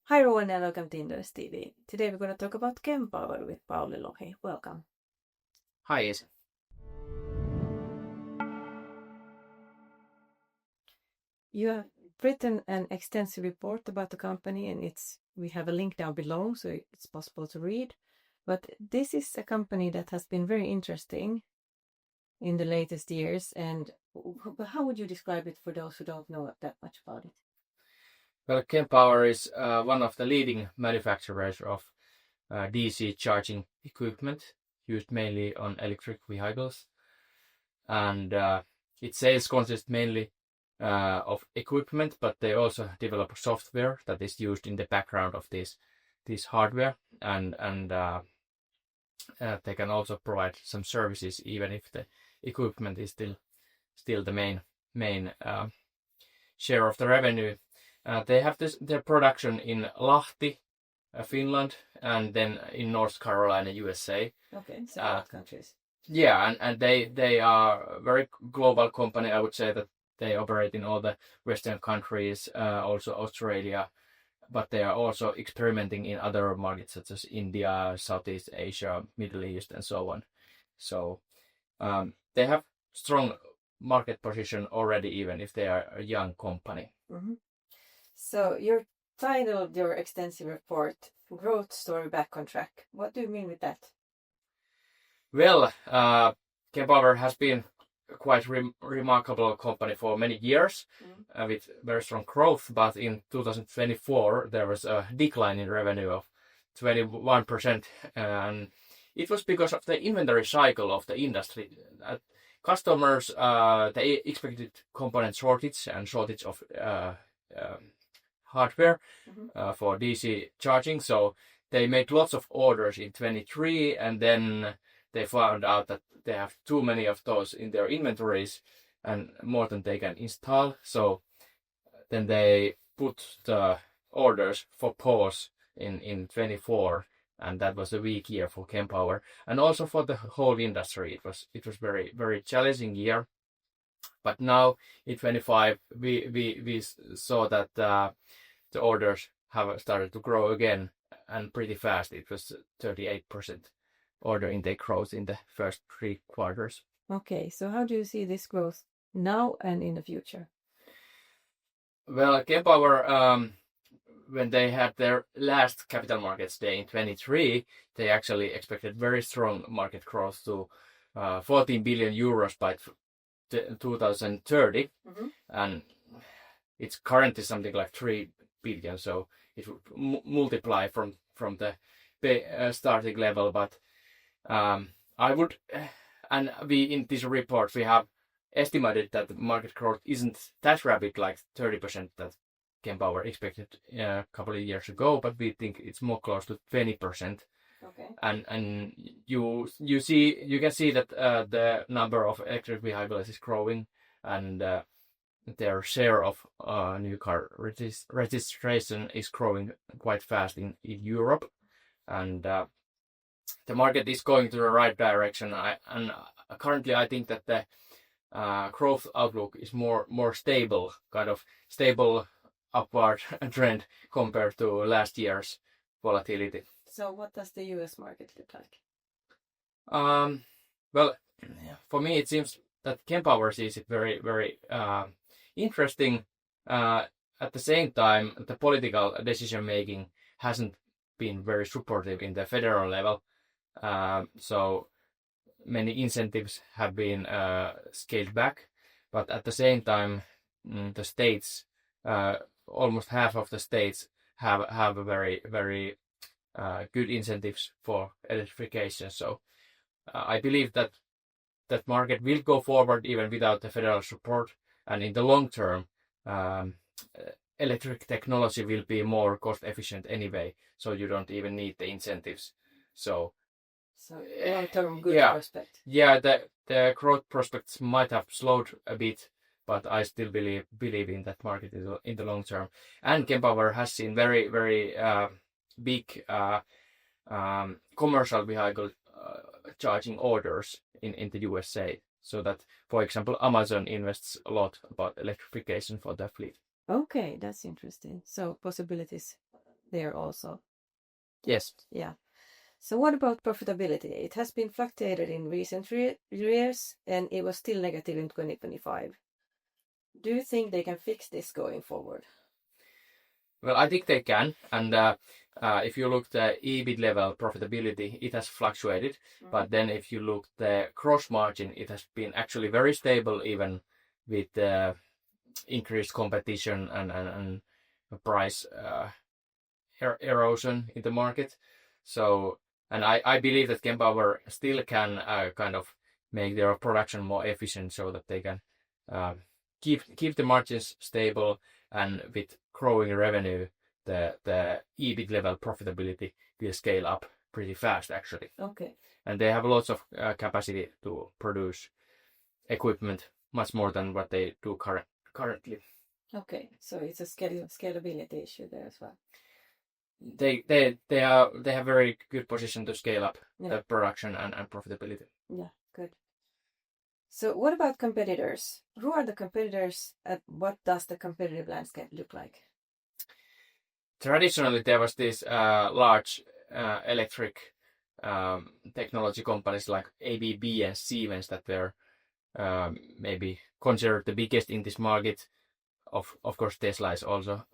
Hi everyone and welcome to Inderes TV. Today we're going to talk about Kempower with Pauli Lohi. Welcome. Hi, Isi. You have written an extensive report about the company and we have a link down below so it's possible to read. But this is a company that has been very interesting in the latest years. And how would you describe it for those who don't know that much about it? Well, Kempower is one of the leading manufacturers of DC charging equipment used mainly on electric vehicles. And its sales consist mainly of equipment, but they also develop software that is used in the background of this hardware. And they can also provide some services even if the equipment is still the main share of the revenue. They have their production in Lahti, Finland, and then in North Carolina, USA. Okay, so countries. Yeah, and they are a very global company. I would say that they operate in all the Western countries, also Australia, but they are also experimenting in other markets such as India, Southeast Asia, Middle East, and so on. So they have strong market position already, even if they are a young company. Mm-hmm. So you titled your extensive report, Growth Story Back on Track. What do you mean with that? Well, Kempower has been a quite remarkable company for many years with very strong growth, but in 2024 there was a decline in revenue of 21%, and it was because of the inventory cycle of the industry. Customers they expected component shortage and shortage of hardware for DC charging, so they made lots of orders in 23, and then they found out that they have too many of those in their inventories and more than they can install. So then they put the orders for pause in 24, and that was a weak year for Kempower and also for the whole industry. It was very, very challenging year. But now in 25 we saw that the orders have started to grow again, and pretty fast. It was 38% order intake growth in the first 3 quarters. Okay, so how do you see this growth now and in the future? Well, Kempower, when they had their last capital markets day in 23, they actually expected very strong market growth to 14 billion euros by 2030, and it's currently something like 3 billion, so it would multiply from the starting level. But I would, and we in this report we have estimated that the market growth isn't that rapid, like 30% that Kempower expected a couple of years ago, but we think it's more close to 20%. Okay. And you can see that the number of electric vehicles is growing, and their share of new car registration is growing quite fast in Europe, and the market is going to the right direction. Currently I think that the growth outlook is more stable, kind of stable upward trend compared to last year's volatility. So what does the US market look like? Well, for me it seems that Kempower sees it very, very interesting. At the same time, the political decision making hasn't been very supportive in the federal level. So many incentives have been scaled back, but at the same time, the states, almost half of the states have a very, very good incentives for electrification. So I believe that market will go forward even without the federal support, and in the long term, electric technology will be more cost efficient anyway, so you don't even need the incentives. So long-term good prospect. Yeah, the growth prospects might have slowed a bit, but I still believe in that market in the long term. And Kempower has seen very, very big commercial vehicle charging orders in the USA. So that, for example, Amazon invests a lot about electrification for their fleet. Okay, that's interesting. So possibilities there also. Yes. Yeah. So what about profitability? It has been fluctuated in recent years, and it was still negative in 2025. Do you think they can fix this going forward? Well, I think they can, and if you look the EBIT level profitability, it has fluctuated. But then if you look the gross margin, it has been actually very stable, even with increased competition and price erosion in the market. So, and I believe that Kempower still can kind of make their production more efficient, so that they can keep the margins stable, and with growing revenue, the EBIT level profitability will scale up pretty fast, actually. Okay. And they have lots of capacity to produce equipment, much more than what they do currently. Okay, so it's a scalability issue there as well. They have very good position to scale up the production and profitability. Yeah, good. So what about competitors? Who are the competitors, and what does the competitive landscape look like? Traditionally, there was this large electric technology companies like ABB and Siemens that were maybe considered the biggest in this market. Of course, Tesla is also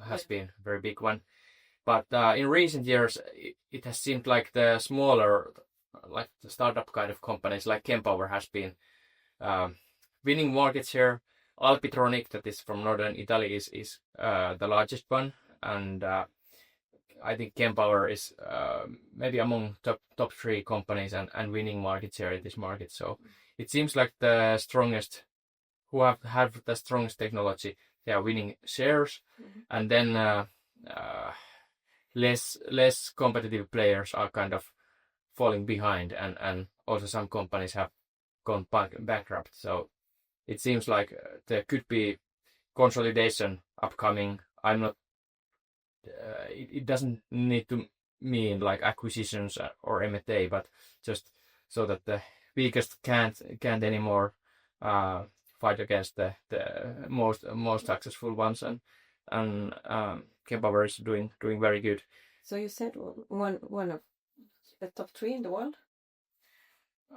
has been a very big one. But in recent years, it has seemed like the smaller, like the startup kind of companies like Kempower has been winning market share. Alpitronic, that is from northern Italy, is the largest one, and I think Kempower is maybe among top 3 companies and winning market share in this market. So it seems like the strongest, who have the strongest technology, they are winning shares, and then less competitive players are kind of falling behind, and also some companies have gone bankrupt. So it seems like there could be consolidation upcoming. I'm not. It doesn't need to mean like acquisitions or M&A, but just so that the weakest can't anymore fight against the most successful ones, and Kempower is doing very good. So you said one of the top 3 in the world?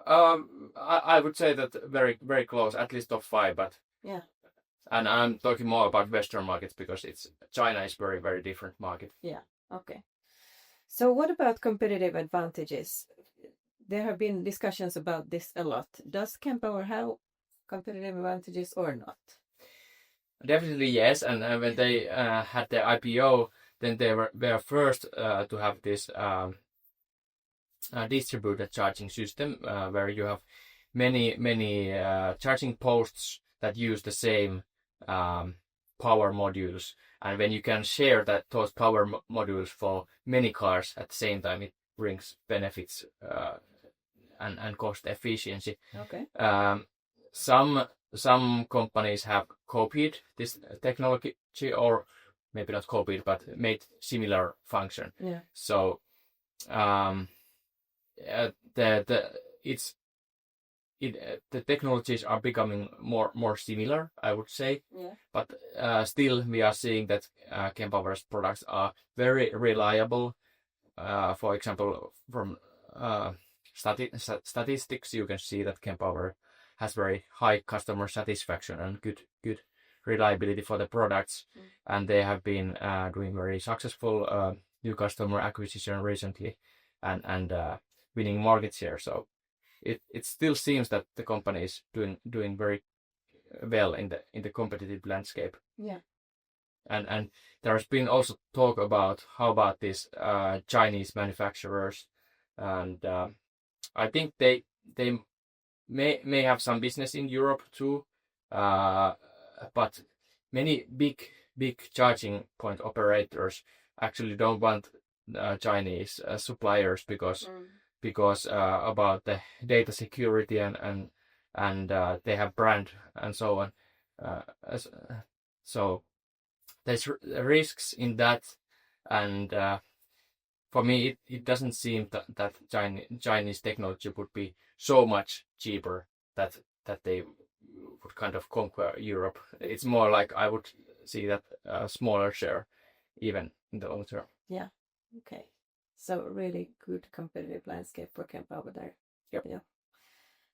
I would say that very close, at least top 5, but yeah. And I'm talking more about Western markets, because China is very different market. Yeah. Okay. So what about competitive advantages? There have been discussions about this a lot. Does Kempower have competitive advantages or not? Definitely yes. And when they had their IPO, then they were first to have this distributed charging system, where you have many charging posts that use the same power modules, and when you can share those power modules for many cars at the same time, it brings benefits and cost efficiency. Okay. Some companies have copied this technology, or maybe not copied, but made similar function. Yeah. So the technologies are becoming more similar, I would say. Yeah. But still, we are seeing that Kempower's products are very reliable. For example, from statistics, you can see that Kempower has very high customer satisfaction and good reliability for the products, and they have been doing very successful new customer acquisition recently, and winning market share. So it still seems that the company is doing very well in the competitive landscape. Yeah. And there has been also talk about how about these Chinese manufacturers, and I think they may have some business in Europe too, but many big charging point operators actually don't want Chinese suppliers, because about the data security and they have brand and so on. So there's risks in that, and for me it doesn't seem that Chinese technology would be so much cheaper that they would kind of conquer Europe. It's more like I would see that a smaller share even in the long term. Yeah. Okay. So really good competitive landscape for Kempower there. Yep. Yeah.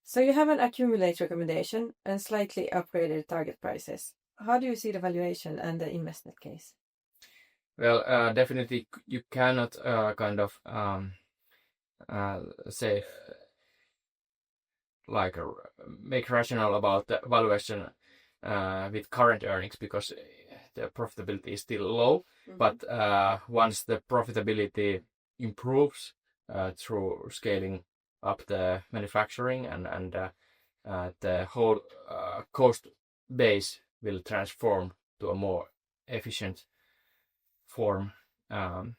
So you have an accumulate recommendation and slightly upgraded target prices. How do you see the valuation and the investment case? Well, definitely you cannot say like make rational about the valuation with current earnings because the profitability is still low. Mm-hmm. But once the profitability improves through scaling up the manufacturing and the whole cost base will transform to a more efficient form, then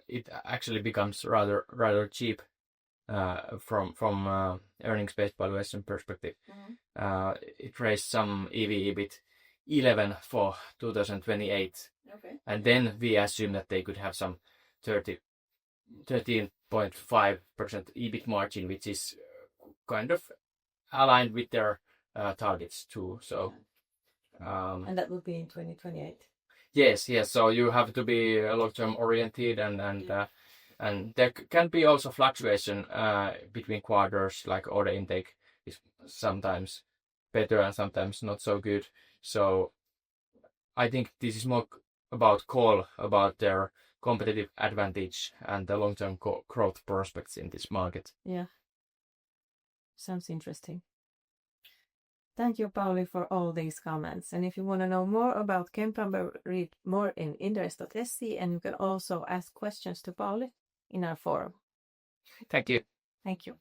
it actually becomes rather cheap from earnings-based valuation perspective. Mm-hmm. It raised some EV/EBIT 11 for 2028. Okay. And then we assume that they could have some 13.5% EBIT margin, which is kind of aligned with their targets too. So, and that would be in 2028. Yes. So you have to be long-term oriented, and there can be also fluctuation between quarters. Like order intake is sometimes better and sometimes not so good. So I think this is more about their competitive advantage and the long-term growth prospects in this market. Yeah. Sounds interesting. Thank you, Pauli, for all these comments. And if you want to know more about Kempower, read more in Inderes.se, and you can also ask questions to Pauli in our forum. Thank you. Thank you.